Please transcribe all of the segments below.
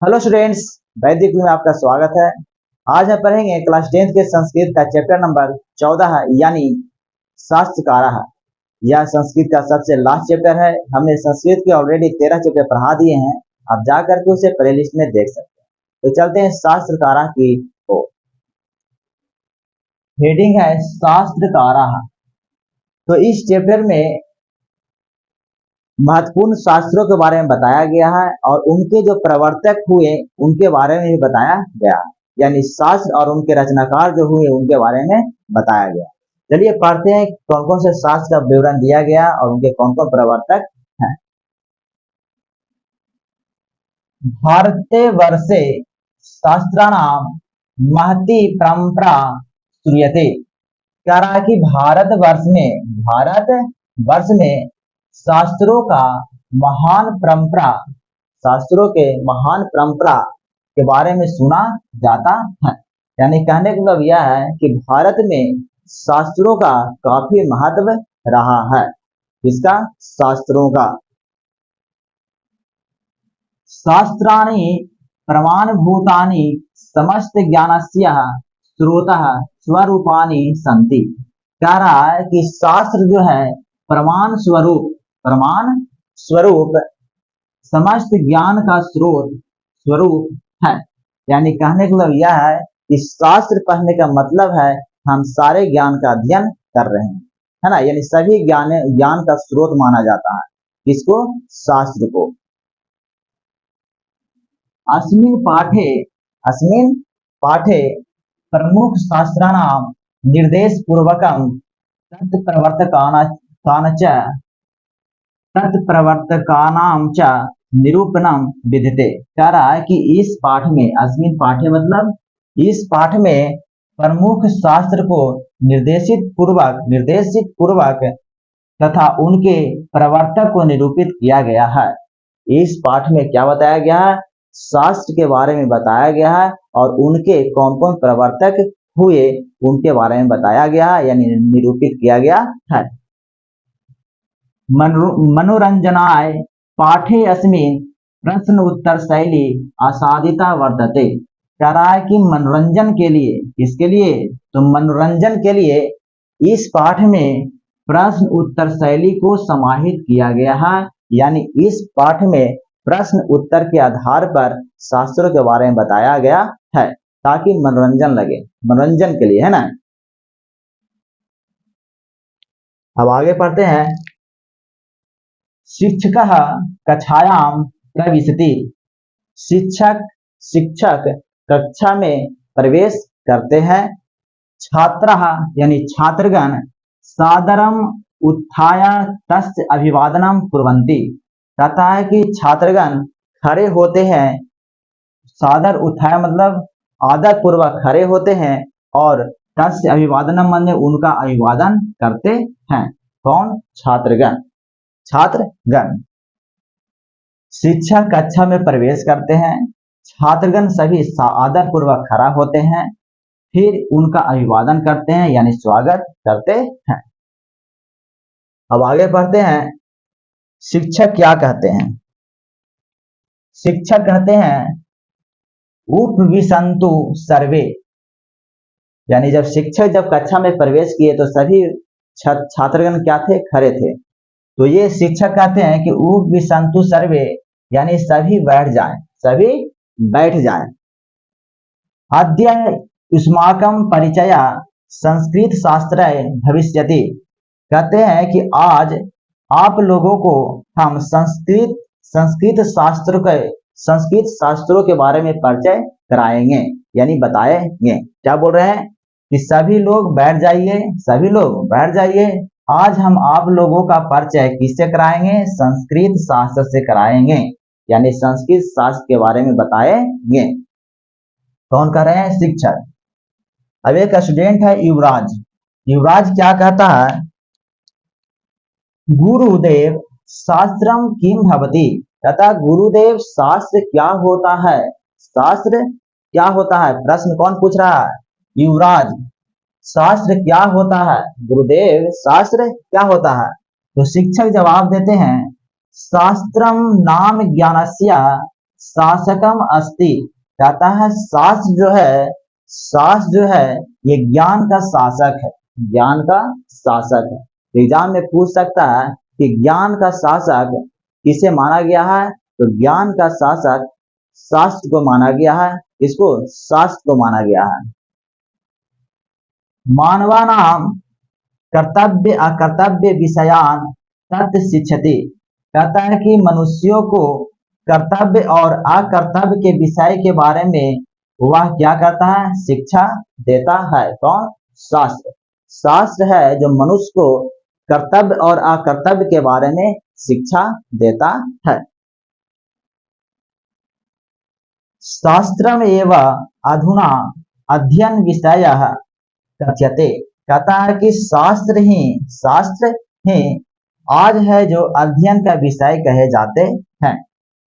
Hello students, वैदिक में आपका स्वागत है। आज हम पढ़ेंगे क्लास 10th के संस्कृत का चैप्टर नंबर 14 यानी शास्त्रकारः। यह संस्कृत का सबसे लास्ट चैप्टर है। हमने संस्कृत के ऑलरेडी 13 चैप्टर पढ़ा दिए हैं। आप जा करके उसे प्ले लिस्ट में देख सकते हैं। तो चलते हैं शास्त्रकारः की ओर। हेडिंग है शास्त्रकारः। तो इस चैप्टर में महत्वपूर्ण शास्त्रों के बारे में बताया गया है और उनके जो प्रवर्तक हुए उनके बारे में भी बताया गया है, यानी शास्त्र और उनके रचनाकार जो हुए उनके बारे में बताया गया। चलिए पढ़ते हैं कौन कौन से शास्त्र का विवरण दिया गया और उनके कौन कौन प्रवर्तक हैं। भारते वर्षे शास्त्राणाम महती परंपरा श्रूयते। कह रहा है कि भारत वर्ष में शास्त्रों का महान परंपरा, शास्त्रों के महान परंपरा के बारे में सुना जाता है। यानी कहने का मतलब यह है कि भारत में शास्त्रों का काफी महत्व रहा है। इसका शास्त्रों का शास्त्राणि प्रमाणभूतानि समस्त ज्ञानस्य स्रोतः स्वरूपाणि सन्ति। कह रहा है कि शास्त्र जो है प्रमाण स्वरूप समस्त ज्ञान का स्वरूप है। यानी कहने का मतलब यह है कि शास्त्र पढ़ने का मतलब है हम सारे ज्ञान का अध्ययन कर रहे हैं, है ना। यानी सभी ज्ञान का स्रोत माना जाता है किसको? शास्त्र को। अस्मिन् पाठे प्रमुख शास्त्राणाम निर्देश पूर्वकम तत्प्रवर्तकानां च निरूपणम विद्यते। कह रहा है कि इस पाठ में, अस्मिन् पाठे मतलब इस पाठ में प्रमुख शास्त्र को निर्देशित पूर्वक तथा उनके प्रवर्तक को निरूपित किया गया है। इस पाठ में क्या बताया गया है? शास्त्र के बारे में बताया गया है और उनके कौन कौन प्रवर्तक हुए उनके बारे में बताया गया है, यानी निरूपित किया गया है। मनोरंजनाय पाठे अस्मिन् प्रश्न उत्तर शैली आसादिता वर्तते। कह रहा है कि मनोरंजन के लिए, किसके लिए? तो मनोरंजन के लिए इस पाठ में प्रश्न उत्तर शैली को समाहित किया गया है। यानी इस पाठ में प्रश्न उत्तर के आधार पर शास्त्रों के बारे में बताया गया है ताकि मनोरंजन लगे, मनोरंजन के लिए, है ना। अब आगे पढ़ते हैं। शिक्षकः कक्षायां प्रविशति। शिक्षक कक्षा में प्रवेश करते हैं। छात्रः यानी छात्रगण सादरम उत्थाय तस्य अभिवादनम कुर्वन्ति। कहता है कि छात्रगण खड़े होते हैं, सादर उत्थाय मतलब आदर पूर्वक खड़े होते हैं और तस्य अभिवादनम मतलब उनका अभिवादन करते हैं। कौन? छात्रगण। शिक्षक कक्षा में प्रवेश करते हैं, छात्रगण सभी आदर पूर्वक खड़ा होते हैं, फिर उनका अभिवादन करते हैं यानी स्वागत करते हैं। अब आगे बढ़ते हैं। शिक्षक क्या कहते हैं? शिक्षक कहते हैं उपविशन्तु सर्वे। यानी जब शिक्षक कक्षा में प्रवेश किए तो सभी छात्रगण क्या थे? खड़े थे। तो ये शिक्षक कहते हैं कि उपविशन्तु सर्वे यानी सभी बैठ जाएं। अद्य युष्माकं परिचय संस्कृत शास्त्र भविष्यति। कहते हैं कि आज आप लोगों को हम संस्कृत शास्त्रों के बारे में परिचय कराएंगे यानी बताएंगे। क्या बोल रहे हैं कि सभी लोग बैठ जाइए। आज हम आप लोगों का परिचय किससे कराएंगे? संस्कृत शास्त्र से कराएंगे, यानी संस्कृत शास्त्र के बारे में बताएंगे। कौन कर रहे हैं? शिक्षक। अब एक स्टूडेंट है युवराज क्या कहता है? गुरुदेव शास्त्रम किम भवति। कहता गुरुदेव शास्त्र क्या होता है? शास्त्र क्या होता है? प्रश्न कौन पूछ रहा है? युवराज। शास्त्र क्या होता है? गुरुदेव शास्त्र क्या होता है? तो शिक्षक जवाब देते हैं शास्त्रम नाम ज्ञानस्य शासकम अस्ति, कहता है शास्त्र जो है ये ज्ञान का शासक है, ज्ञान का शासक है। एग्जाम में पूछ सकता है कि ज्ञान का शासक किसे माना गया है, तो ज्ञान का शासक शास्त्र को माना गया है, इसको शास्त्र को माना गया है। मानवानाम कर्तव्य अकर्तव्य विषयान तत् शिक्षति, कहता है कि मनुष्यों को कर्तव्य और अकर्तव्य के विषय के बारे में वह क्या करता है, शिक्षा देता है। कौन? शास्त्र। शास्त्र है जो मनुष्य को कर्तव्य और अकर्तव्य के बारे में शिक्षा देता है। शास्त्रम एवं अधुना अध्ययन विषय कथ्यते, कहता है कि शास्त्र ही आज है जो अध्ययन का विषय कहे जाते हैं।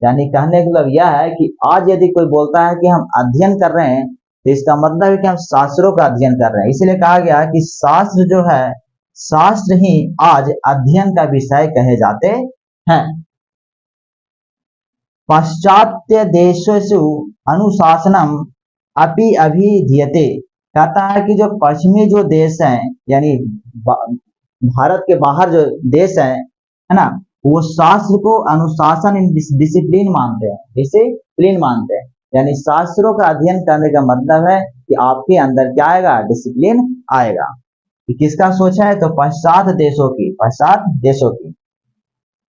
यानी कहने का मतलब यह है कि आज यदि कोई बोलता है कि हम अध्ययन कर रहे हैं, तो इसका मतलब है कि हम शास्त्रों का अध्ययन कर रहे हैं। इसलिए कहा गया कि शास्त्र जो है, शास्त्र ही आज अध्ययन का विषय कहे जाते हैं। पाश्चात्य देशेषु अनुशासनम अपि अभिधीयते, कहता है कि जो पश्चिमी जो देश हैं, यानी भारत के बाहर जो देश है ना, वो शास्त्र को अनुशासन डिसिप्लिन मानते हैं, डिसिप्लिन मानते हैं। यानी शास्त्रों का अध्ययन करने का मतलब है कि आपके अंदर क्या आएगा, डिसिप्लिन आएगा। कि किसका सोच है, तो पश्चात देशों की।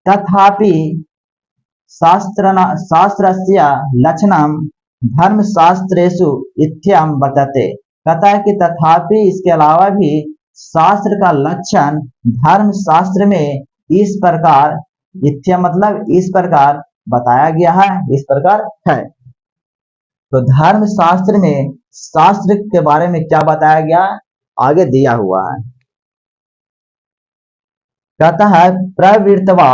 तथापि शास्त्रस्य लक्षणम धर्मशास्त्रेषु इत्थम वर्तते, कहता है कि तथापि इसके अलावा भी शास्त्र का लक्षण धर्मशास्त्र में इस प्रकार, इत्थम मतलब इस प्रकार बताया गया है, इस प्रकार है। तो धर्मशास्त्र में शास्त्र के बारे में क्या बताया गया, आगे दिया हुआ है। कहता है प्रवृत्तवा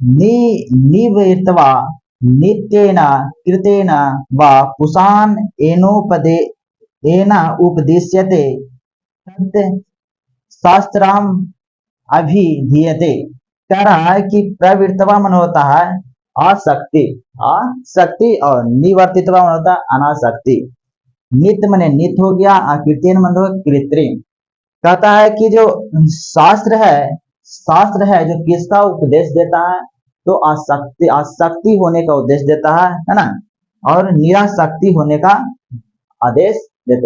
निवृत्तवा नित्येन कृतेन व पुषान एना उपदिश्यते तत् शास्त्रम अभिधीयते, कह रहा है कि प्रवृत्तवा मन होता है आसक्ति और निवर्तितवा मन होता है अनासक्ति। नित्य मने नित्य हो गया, कृत्रिम मन हो कृत्रिम। कहता है कि जो शास्त्र है जो किसका उपदेश देता है, तो आसक्ति होने का उपदेश देता है ना, और निरासक्ति होने का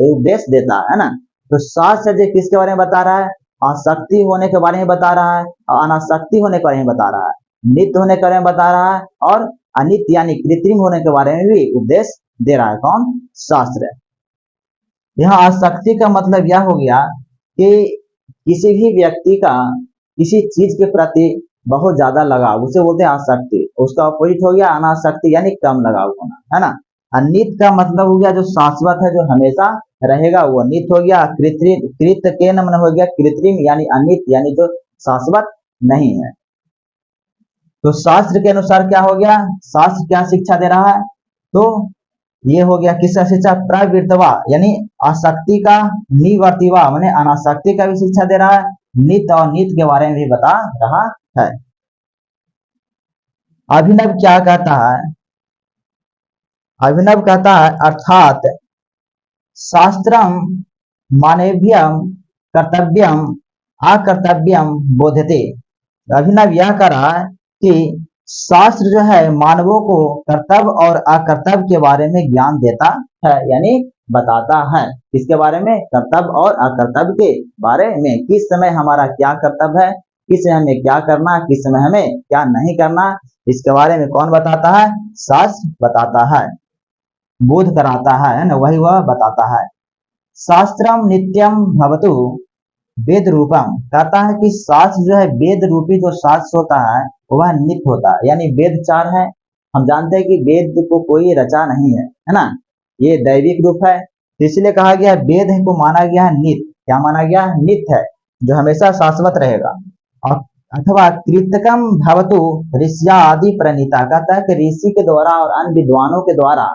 उपदेश देता है ना। तो शास्त्र जो किसके बारे में बता रहा है, आसक्ति होने के बारे में बता रहा है, और अनासक्ति होने के बारे में बता रहा है, नित्य होने के बारे में बता रहा है, और अनित्य यानी कृत्रिम होने के बारे में भी उपदेश दे रहा है। कौन? शास्त्र। यहाँ आसक्ति का मतलब यह हो गया कि किसी भी व्यक्ति का किसी चीज के प्रति बहुत ज्यादा लगाव, उसे बोलते हैं आसक्ति। उसका अपोजिट हो गया अनासक्ति, यानी कम लगाव होना, है ना। अनित्य का मतलब हो गया जो शाश्वत है, जो हमेशा रहेगा, वो नित्य हो गया। कृत के नमन हो गया कृत्रिम, यानी अनित्य, यानी जो शाश्वत नहीं है। तो शास्त्र के अनुसार क्या हो गया, शास्त्र क्या शिक्षा दे रहा है, तो ये हो गया किसका शिक्षा, प्रवृत्तवा यानी आसक्ति का, निवर्तिवा माने अनासक्ति का भी शिक्षा दे रहा है, नित्य और नित्य के बारे में भी बता रहा है। अभिनव क्या कहता है, अभिनव कहता है अर्थात शास्त्रम मानव्यम कर्तव्यम अकर्तव्यम बोधते। अभिनव यह कह रहा है कि शास्त्र जो है मानवों को कर्तव्य और अकर्तव्य के बारे में ज्ञान देता है, यानी बताता है। किसके बारे में, कर्तव्य और अकर्तव्य के बारे में। किस समय हमारा क्या कर्तव्य है, किस समय हमें क्या करना, किस समय हमें क्या नहीं करना, इसके बारे में कौन बताता है, शास्त्र बताता है, बोध कराता है ना, वही वह बताता है। शास्त्रम नित्यम भवतु वेद रूपम, कहता है कि शास्त्र जो है वेद रूपी जो शास्त्र होता है वह नित्य होता है, यानी वेद चार है। हम जानते हैं कि वेद को कोई रचा नहीं है, है ना, ये दैविक रूप है। तो इसलिए कहा गया वेद को माना गया है नित्य। क्या माना गया, नित्य है, जो हमेशा शाश्वत रहेगा। और अथवा कृतकम भवतु ऋषिया आदि प्रणीता, कहता है कि ऋषि के द्वारा और अन्य विद्वानों के द्वारा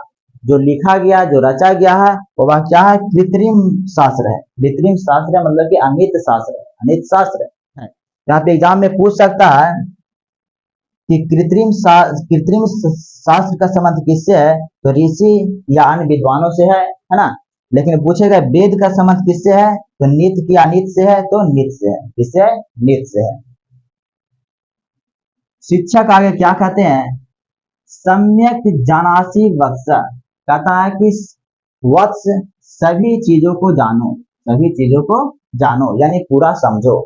जो लिखा गया, जो रचा गया है, वह क्या है, कृत्रिम शास्त्र है। कृत्रिम शास्त्र है मतलब कि अनित्य शास्त्र है, अनित्य शास्त्र है। यहाँ पे एग्जाम में पूछ सकता है कि कृत्रिम शास्त्र का संबंध किससे है, तो ऋषि या अन्य विद्वानों से है ना। लेकिन पूछेगा वेद का संबंध किससे है, तो नित्य की अनित से है, तो नित्य से है, किससे है, नित्य से है। शिक्षक आगे क्या कहते हैं, सम्यक जानासी वत्स, कहता है कि वत्स सभी चीजों को जानो, सभी चीजों को जानो यानी पूरा समझो।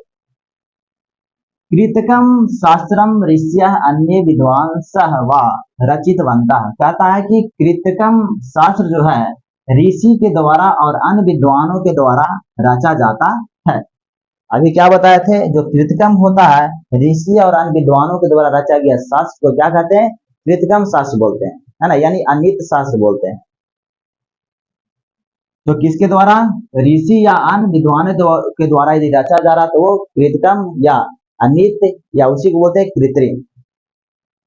कृतकम शास्त्रम ऋष्य अन्य विद्वांसः वा रचितवन्तः, कहता है कि कृतकम शास्त्र जो है ऋषि के द्वारा और अन्य विद्वानों के द्वारा रचा जाता है। अभी क्या बताए थे, जो कृतकम होता है ऋषि और अन्य विद्वानों के द्वारा रचा गया शास्त्र को क्या कहते हैं, कृतकम शास्त्र बोलते हैं, है ना, यानी अनित शास्त्र बोलते हैं। तो किसके द्वारा, ऋषि या अन्य विद्वानों के द्वारा यदि रचा जा रहा तो वो कृतकम या अनित या उसी को बोलते हैं कृत्रिम।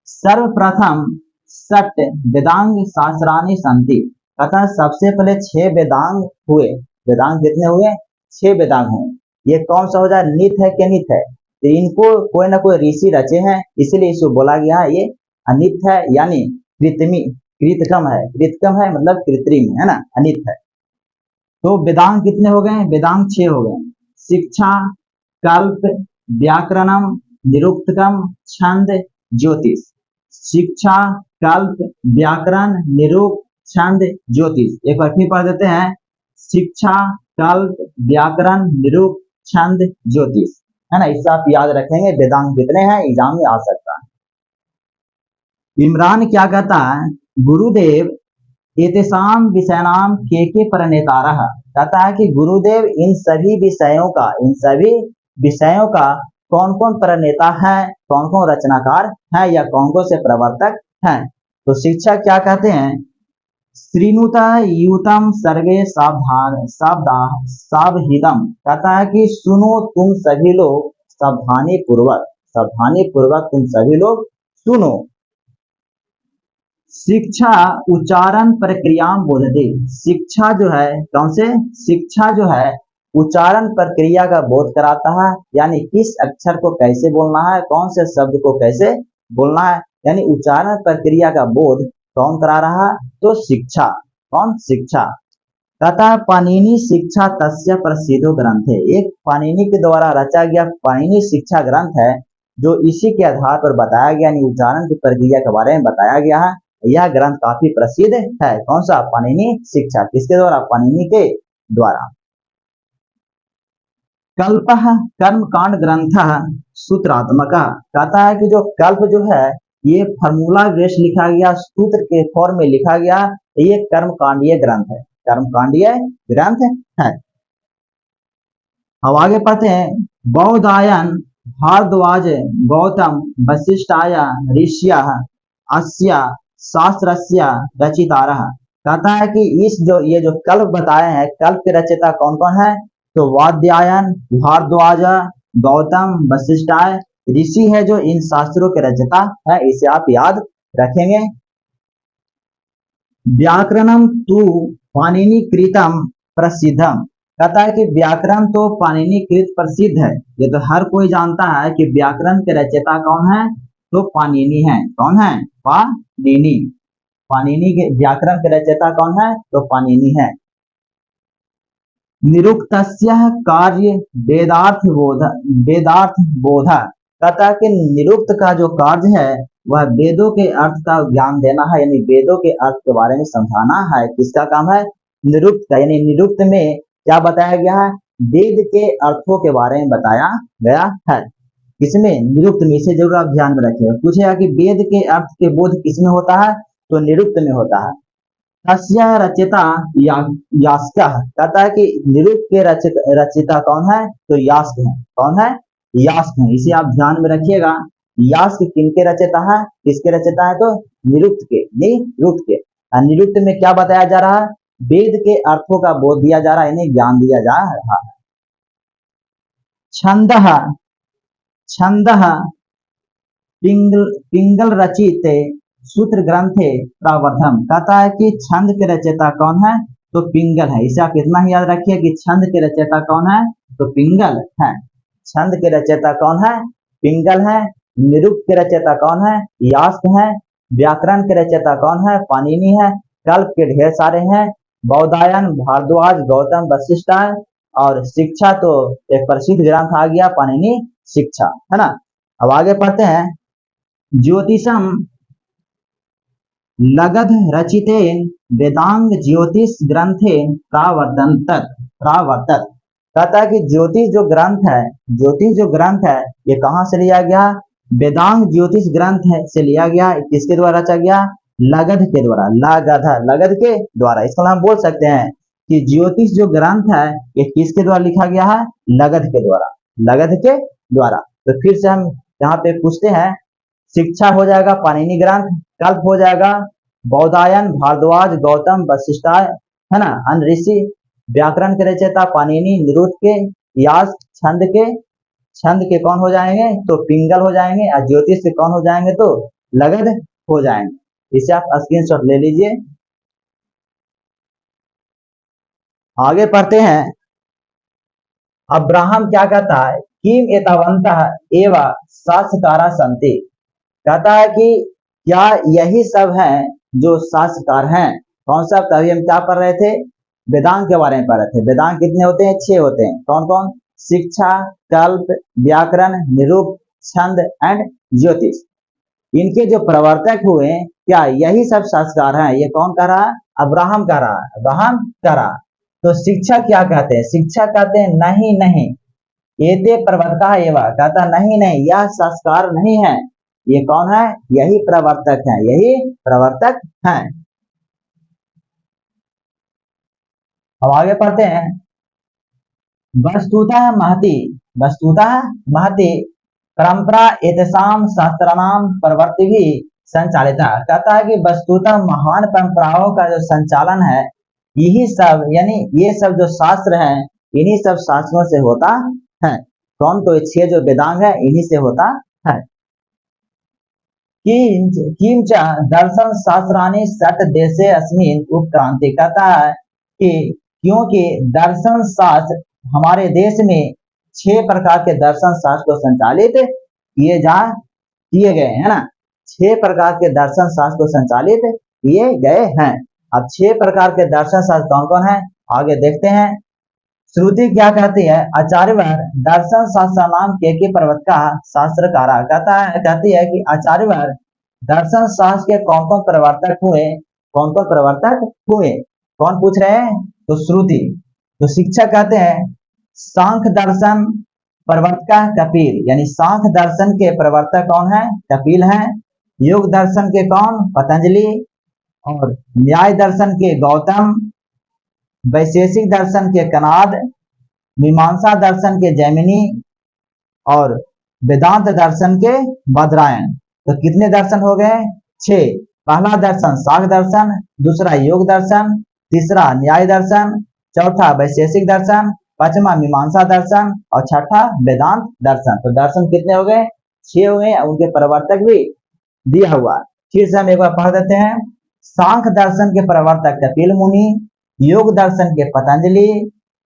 सर्वप्रथम सट वेदांग शास्त्रानि संति, अतः सबसे पहले 6 वेदांग हुए। वेदांग कितने हुए, 6 वेदांग हुए। ये कौन सा हो जाए, नित है कि नित है, तो इनको कोई ना कोई ऋषि रचे हैं, इसलिए इसको बोला गया है ये अनित है, यानी कृत्रिमी, कृतकम है, कृतकम है मतलब कृत्रिम है ना, अनित है। तो वेदांग कितने हो गए, वेदांग 6 हो गए। शिक्षा, कल्प, व्याकरणम, निरुक्तकम, छंद, ज्योतिष। शिक्षा, कल्प, व्याकरण, निरुक्त, छंद, ज्योतिष। एक बार फिर पढ़ देते हैं, शिक्षा, कल्प, व्याकरण, निरुक्त, छंद, ज्योतिष, है ना। इससे आप याद रखेंगे वेदांग कितने हैं, एग्जाम में आ सकता है। इमरान क्या कहता है, गुरुदेव एतेषाम विषयानाम के प्रणेतारः, कहता है कि गुरुदेव इन सभी विषयों का कौन कौन प्रणेता है, कौन कौन रचनाकार है या कौन कौन से प्रवर्तक हैं। तो शिक्षा क्या कहते हैं, श्रीनुत यूतम सर्वे सावधानम, कहता है कि सुनो तुम सभी लोग सावधानी पूर्वक तुम सभी लोग सुनो। शिक्षा उच्चारण प्रक्रिया बोधते, शिक्षा जो है कौन से, शिक्षा जो है उच्चारण प्रक्रिया का बोध कराता है, यानी किस अक्षर को कैसे बोलना है, कौन से शब्द को कैसे बोलना है, यानी उच्चारण प्रक्रिया का बोध कौन करा रहा है, तो शिक्षा। कौन, शिक्षा। कहता है पाणिनि शिक्षा तस्य प्रसिद्धो ग्रंथ है, एक पाणिनि के द्वारा रचा गया पाणिनि शिक्षा ग्रंथ है, जो इसी के आधार पर बताया गया, यानी उच्चारण की प्रक्रिया के बारे में बताया गया है। यह ग्रंथ काफी प्रसिद्ध है, कौन सा, पाणिनि शिक्षा, किसके द्वारा, पाणिनि के द्वारा। कल्प कर्म कांड ग्रंथ सूत्रात्मक, कहता है कि जो कल्प जो है ये फॉर्मूला बेस लिखा गया, सूत्र के फॉर्म में लिखा गया, ये कर्म कांडीय ग्रंथ है, कर्म कांडीय ग्रंथ है। अब आगे पढ़ते हैं, बौधायन भारद्वाज गौतम वशिष्ठाय ऋष्य अस्य शास्त्रस्य रचितारः, कहता है कि ये जो कल्प बताए हैं, कल्प के रचयिता कौन कौन है, तो वादयायन, भारद्वाज, गौतम, वशिष्ठाय, ऋषि है जो इन शास्त्रों के रचयिता है, इसे आप याद रखेंगे। व्याकरणम तु पाणिनि कृतम प्रसिद्धम, कहता है कि व्याकरण तो पाणिनि कृत प्रसिद्ध है, ये तो हर कोई जानता है कि व्याकरण के रचयिता कौन है, तो पाणिनि है। कौन है, पाणिनि, पाणिनि के व्याकरण के रचयिता कौन है, तो पाणिनि है। निरुक्तस्य कार्य वेदार्थ बोध, कहता है कि निरुक्त का जो कार्य है वह वेदों के अर्थ का ज्ञान देना है, यानी वेदों के अर्थ के बारे में समझाना है, किसका काम है, निरुक्त का। यानी निरुक्त में क्या बताया गया है, वेद के अर्थों के बारे में बताया गया है। किसमें, निरुक्त में, इसे जरूर आप ध्यान में रखिएगा। पूछेगा कि वेद के अर्थ के बोध किसमें होता है, तो निरुक्त में होता है। तस्य रचयिता यास्क, कहता है कि निरुक्त के रचयिता कौन है, तो यास्क है। कौन है, यास्क है, इसे आप ध्यान में रखिएगा। यास्क किनके रचयिता है, किसके रचयिता है, तो निरुक्त के, निरुक्त के। निरुक्त में क्या बताया जा रहा है, वेद के अर्थों का बोध दिया जा रहा है, इन्हें ज्ञान दिया जा रहा है। छंद पिंगल रचित सूत्र ग्रंथे प्रावर्धम, कहता है कि छंद के रचयिता कौन है, तो पिंगल है। इसे आप इतना ही याद रखिए कि छंद के रचयिता कौन है, तो पिंगल है। छंद के रचयिता कौन है, पिंगल है। निरुक्त के रचयिता कौन है? यास्क है। व्याकरण के रचयिता कौन है? पाणिनि है। कल्प के ढेर सारे हैं, बौधायन, भारद्वाज, गौतम, वशिष्ठ है। और शिक्षा तो एक प्रसिद्ध ग्रंथ आ गया, पाणिनि शिक्षा, है ना। अब आगे पढ़ते हैं। ज्योतिषम लगध रचितेन वेदांग ज्योतिष ग्रंथेन प्रावर्तत। कहता है कि ज्योतिष जो ग्रंथ है ये कहाँ से लिया गया? वेदांग ज्योतिष ग्रंथ है से लिया गया। किसके द्वारा रचा गया? लगध के द्वारा, लगध के द्वारा। इसको हम बोल सकते हैं कि ज्योतिष जो ग्रंथ है ये किसके द्वारा लिखा गया है? लगध के द्वारा, लगध के द्वारा। तो फिर से हम यहाँ पे पूछते हैं, शिक्षा हो जाएगा पाणिनि ग्रंथ, कल्प हो जाएगा बौधायन, भारद्वाज, गौतम, वशिष्ठाय, है ना, अन्य ऋषि। व्याकरण के रचयिता पाणिनि, निरुक्त के, यास्क, छंद के कौन हो जाएंगे? तो पिंगल हो जाएंगे। और ज्योतिष के कौन हो जाएंगे? तो लगध हो जाएंगे। इसे आप स्क्रीनशॉट ले लीजिए। आगे पढ़ते हैं। अब्राहम क्या कहता है? किम एतावन्तः एव शास्त्रकारा सन्ति। कहता है कि क्या यही सब है जो शास्त्रकार हैं? कौन सा? तभी हम क्या पढ़ रहे थे? वेदांत के बारे में पढ़ रहे थे। वेदांत कितने होते हैं? 6 होते हैं। कौन कौन? शिक्षा, कल्प, व्याकरण, निरुक्त, छंद एंड ज्योतिष। इनके जो प्रवर्तक हुए, क्या यही सब शास्त्रकार हैं? ये कौन कह रहा है? अब्राहम कह रहा है, अब्राहम कह रहा। तो शिक्षा क्या कहते हैं? शिक्षा कहते हैं नहीं नहीं, एते प्रवर्तक एवं। कहता नहीं नहीं, यह शास्त्रकार नहीं है। ये कौन है? यही प्रवर्तक है, यही प्रवर्तक हैं। अब आगे पढ़ते हैं। वस्तुतः महति परंपरा एतेषां शास्त्राणां प्रवर्तिभिः संचालिता। कहता है कि वस्तुतः महान परंपराओं का जो संचालन है, यही सब, यानी ये सब जो शास्त्र हैं, इन्हीं सब शास्त्रों से होता है। कौन? तो 6 जो वेदांग है इन्हीं से होता है। किंच दर्शन शास्त्राणि षट देशे अस्मिन् उत्क्रांति। कहता है कि क्योंकि दर्शन शास्त्र हमारे देश में 6 प्रकार के दर्शन शास्त्र को संचालित किए गए हैं ना। 6 प्रकार के दर्शन शास्त्र को संचालित किए गए हैं। अब 6 प्रकार के दर्शन शास्त्र कौन कौन है? आगे देखते हैं। श्रुति क्या कहती है? आचार्यवर दर्शन शास्त्र नाम के प्रवर्तका शास्त्रकारा। कहती है कि आचार्यवर दर्शन शास्त्र के कौन कौन प्रवर्तक हुए? कौन कौन प्रवर्तक हुए? कौन पूछ रहे हैं? तो श्रुति। तो शिक्षक कहते हैं सांख्य दर्शन प्रवर्तका कपिल, यानी सांख्य दर्शन के प्रवर्तक कौन है? कपिल है। योग दर्शन के कौन? पतंजलि। और न्याय दर्शन के गौतम, वैशेषिक दर्शन के कनाद, मीमांसा दर्शन के जैमिनी और वेदांत दर्शन के बादरायण। तो कितने दर्शन हो गए? 6। पहला दर्शन सांख्य दर्शन, दूसरा योग दर्शन, तीसरा न्याय दर्शन, चौथा वैशेषिक दर्शन, पांचवा मीमांसा दर्शन और छठा वेदांत दर्शन। तो दर्शन कितने हो गए? 6 हो गए। उनके प्रवर्तक भी दिया हुआ। फिर से हम एक बार पढ़ देते हैं। सांख्य दर्शन के प्रवर्तक कपिल मुनि, योग दर्शन के पतंजलि,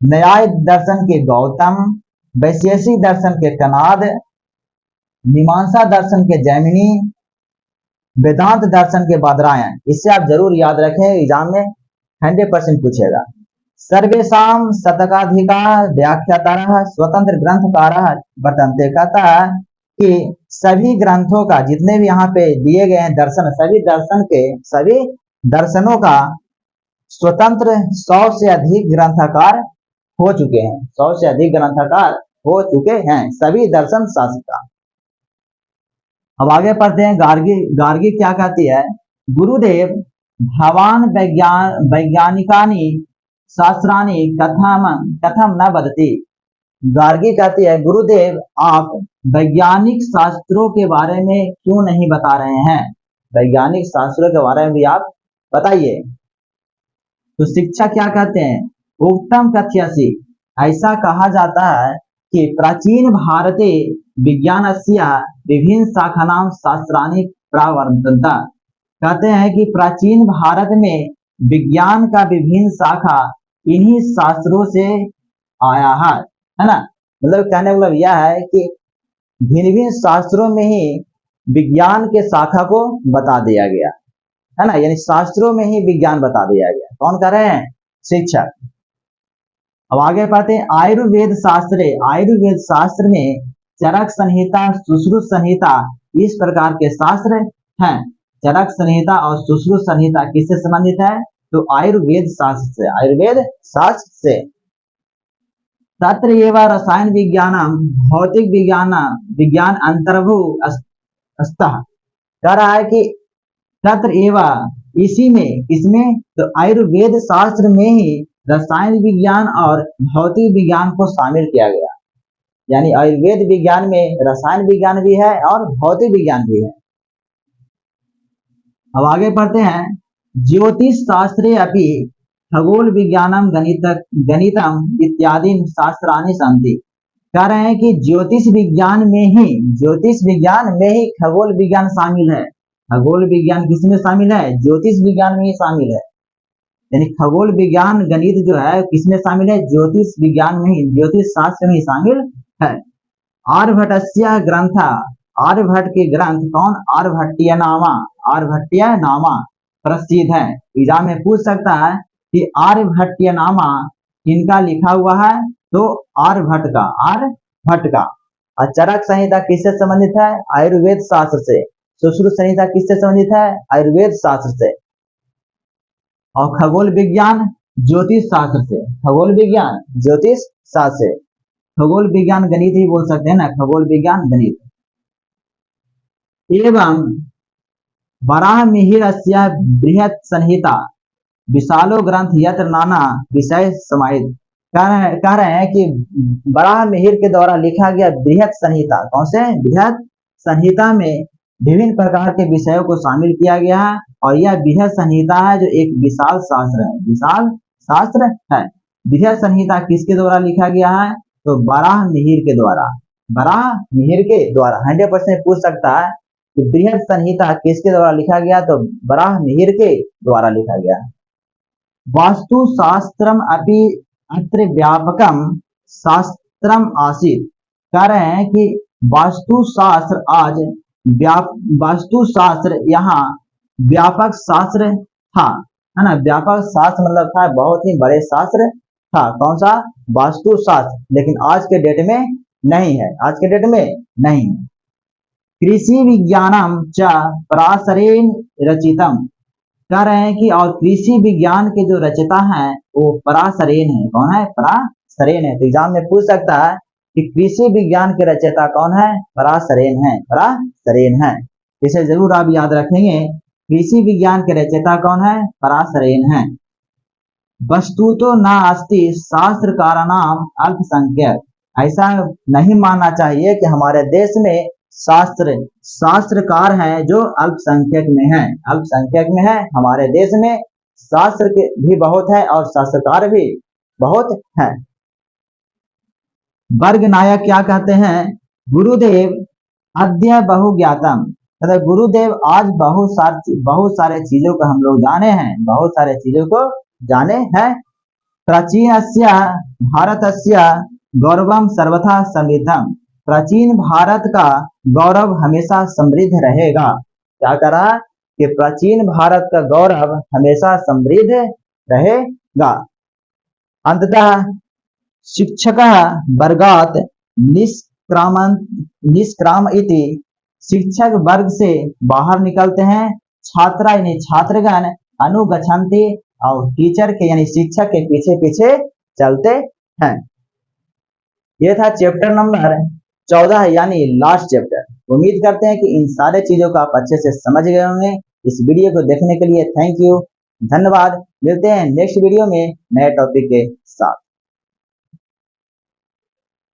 न्याय दर्शन के गौतम, वैशेषिक दर्शन के कनाद, मीमांसा दर्शन के जैमिनी, वेदांत दर्शन के बादरायण। इससे आप जरूर याद रखें, एग्जाम में 100% पूछेगा। सर्वेशाम शतकाधिका व्याख्यातारः स्वतंत्र ग्रंथकारः वर्तन्ते। कहता है कि सभी ग्रंथों का, जितने भी यहाँ पे दिए गए हैं दर्शन, सभी दर्शनों का स्वतंत्र 100 से अधिक ग्रंथकार हो चुके हैं। 100 से अधिक ग्रंथकार हो चुके हैं सभी दर्शन शास्त्र का। अब आगे पढ़ते हैं। गार्गी क्या कहती है? गुरुदेव भवान वैज्ञानिकानि शास्त्राणि कथम न वदति। गार्गी कहती है गुरुदेव आप वैज्ञानिक शास्त्रों के बारे में क्यों नहीं बता रहे हैं? वैज्ञानिक शास्त्रों के बारे में भी आप बताइए। तो शिक्षा क्या कहते हैं? उत्तम कथ्यसि। ऐसा कहा जाता है कि प्राचीन भारते विज्ञानस्य विभिन्न शाखानां शास्त्राणि प्रावर्तन्ते। कहते हैं कि प्राचीन भारत में विज्ञान का विभिन्न शाखा इन्हीं शास्त्रों से आया है ना। मतलब कहने का मतलब यह है कि भिन्न भिन्न शास्त्रों में ही विज्ञान के शाखा को बता दिया गया है ना, यानी शास्त्रों में ही विज्ञान बता दिया गया। कौन कर रहे हैं? शिक्षक। अब आगे पढ़ते हैं आयुर्वेद शास्त्र। आयुर्वेद शास्त्र में चरक संहिता, सुश्रुत संहिता इस प्रकार के शास्त्र हैं। चरक संहिता और सुश्रुत संहिता किससे संबंधित है? तो आयुर्वेद शास्त्र से, आयुर्वेद शास्त्र से। तत्र एवं रसायन विज्ञानम भौतिक विज्ञान अंतर्भू अस्तः। कह रहा है कि तत्र एवं इसी में, इसमें तो आयुर्वेद शास्त्र में ही रसायन विज्ञान और भौतिक विज्ञान को शामिल किया गया। यानी आयुर्वेद विज्ञान में रसायन विज्ञान भी है और भौतिक विज्ञान भी है। अब आगे पढ़ते हैं ज्योतिष शास्त्रे अपि खगोल विज्ञानम गणितम इत्यादि शास्त्राणि सन्ति। कह रहे हैं कि ज्योतिष विज्ञान में ही खगोल विज्ञान शामिल है। खगोल विज्ञान किसमें शामिल है? ज्योतिष विज्ञान में ही शामिल है। यानी खगोल विज्ञान गणित जो है किसमें शामिल है? ज्योतिष विज्ञान में ही, ज्योतिष शास्त्र में ही शामिल है। आर्यभट्टस्य ग्रंथ, आर्यभट्ट के ग्रंथ कौन? आर्यभट्टीय नामा प्रसिद्ध है। एग्जाम में पूछ सकता है कि आर्यभट्टीय नामा किनका लिखा हुआ है? तो आर्यभट्ट का। और चरक संहिता किससे संबंधित है? आयुर्वेद शास्त्र से। सुश्रुत संहिता किससे संबंधित है? आयुर्वेद शास्त्र से। और खगोल विज्ञान ज्योतिष शास्त्र से। खगोल विज्ञान ज्योतिष शास्त्र से। खगोल विज्ञान गणित ही बोल सकते हैं ना, खगोल विज्ञान गणित। एवं वराहमिहिरस्य बृहत् संहिता विशालो ग्रंथ यत्र नाना विषय समाहित। कह रहे हैं कि वराहमिहिर के द्वारा लिखा गया बृहत् संहिता, कौन से? बृहत् संहिता में विभिन्न प्रकार के विषयों को शामिल किया गया है। और यह बृहत् संहिता है जो एक विशाल शास्त्र है, विशाल शास्त्र है। बृहत् संहिता किसके द्वारा लिखा गया है? तो वराहमिहिर के द्वारा। वराहमिहिर के द्वारा 100% पूछ सकता है कि बृहत् संहिता किसके द्वारा लिखा गया? तो वराहमिहिर के द्वारा लिखा गया है। वास्तु शास्त्रम अपि अत्र व्यापकम शास्त्रम आसीत्। कह रहे हैं कि वास्तु शास्त्र यहाँ व्यापक शास्त्र था, है ना। व्यापक शास्त्र मतलब था बहुत ही बड़े शास्त्र था। कौन सा? वास्तु शास्त्र। लेकिन आज के डेट में नहीं है, आज के डेट में नहीं है। कृषि विज्ञानम च पराशरेण रचितम। कह रहे हैं कि और कृषि विज्ञान के जो रचयिता हैं वो पराशरेण है। कौन है? पराशरेण है। तो एग्जाम में पूछ सकता है कि कृषि विज्ञान के रचयिता कौन है? पराशरेण है, पराशरेण है। इसे जरूर आप याद रखेंगे। कृषि विज्ञान के रचयिता कौन है? पराशरेण है। वस्तुतो न अस्ति शास्त्रकाराणाम अल्पसंख्यक। ऐसा नहीं मानना चाहिए कि हमारे देश में शास्त्रकार हैं जो अल्पसंख्यक में हैं। अल्पसंख्यक में है हमारे देश में। शास्त्र के भी बहुत है और शास्त्रकार भी बहुत है। वर्ग नायक क्या कहते हैं? गुरुदेव अद्य बहु ज्ञातम। मतलब गुरुदेव आज बहुत सारे चीजों को हम लोग जाने हैं, बहुत सारे चीजों को जाने हैं। प्राचीनस्य भारतस्य गौरवम सर्वथा समृद्धम। प्राचीन भारत का गौरव हमेशा समृद्ध रहेगा। क्या करा कि प्राचीन भारत का गौरव हमेशा समृद्ध रहेगा। अंततः शिक्षक वर्गात निष्क्राम इति। शिक्षक वर्ग से बाहर निकलते हैं। छात्रा यानी छात्रगण अनुगछन्ति और टीचर के यानी शिक्षक के पीछे पीछे चलते हैं। यह था चैप्टर नंबर 14 यानी लास्ट चैप्टर। उम्मीद करते हैं कि इन सारे चीजों को आप अच्छे से समझ गए होंगे। इस वीडियो को देखने के लिए थैंक यू, धन्यवाद। मिलते हैं नेक्स्ट वीडियो में नए टॉपिक के साथ।